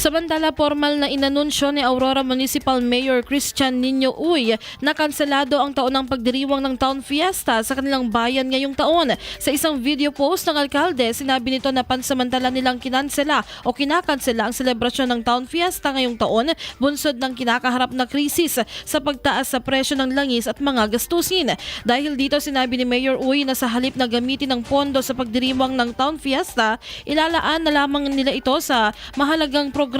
Samantala, formal na inanunsyo ni Aurora Municipal Mayor Christian Niño Uy na kanselado ang taonang pagdiriwang ng Town Fiesta sa kanilang bayan ngayong taon. Sa isang video post ng alkalde, sinabi nito na pansamantala nilang kinansela o kinakansela ang selebrasyon ng Town Fiesta ngayong taon bunsod ng kinakaharap na krisis sa pagtaas sa presyo ng langis at mga gastusin. Dahil dito, sinabi ni Mayor Uy na sa halip na gamitin ang pondo sa pagdiriwang ng Town Fiesta, ilalaan na lamang nila ito sa mahalagang programa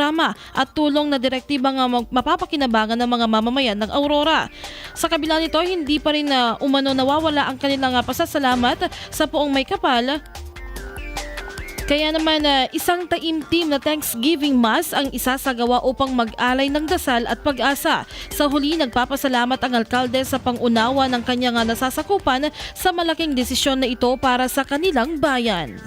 at tulong na direktibang mapapakinabangan ng mga mamamayan ng Aurora. Sa kabila nito, hindi pa rin umano nawawala ang kanilang pasasalamat sa poong may kapal. Kaya naman isang taimtim na Thanksgiving Mass ang isasagawa upang mag-alay ng dasal at pag-asa. Sa huli, nagpapasalamat ang alkalde sa pangunawa ng kanyang nasasakupan sa malaking desisyon na ito para sa kanilang bayan.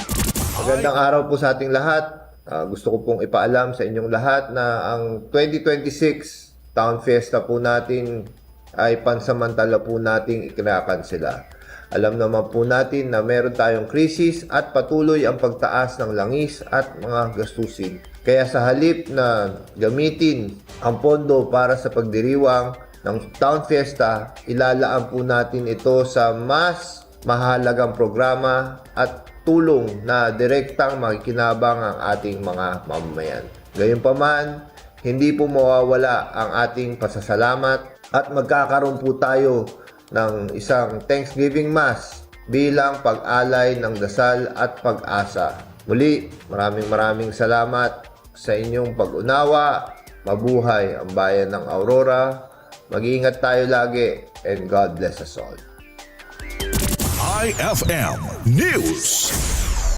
Magandang araw po sa ating lahat. Gusto ko pong ipaalam sa inyong lahat na ang 2026 Town Fiesta po natin ay pansamantala po nating ikinakansela. Alam naman po natin na meron tayong krisis at patuloy ang pagtaas ng langis at mga gastusin. Kaya sa halip na gamitin ang pondo para sa pagdiriwang ng Town Fiesta, ilalaan po natin ito sa mas mahalagang programa at tulong na direktang makikinabang ang ating mga mamamayan. Gayunpaman, hindi po mawawala ang ating pasasalamat at magkakaroon po tayo ng isang Thanksgiving Mass bilang pag-alay ng dasal at pag-asa. Muli, maraming salamat sa inyong pag-unawa. Mabuhay ang bayan ng Aurora. Mag-iingat tayo lagi and God bless us all. IFM News.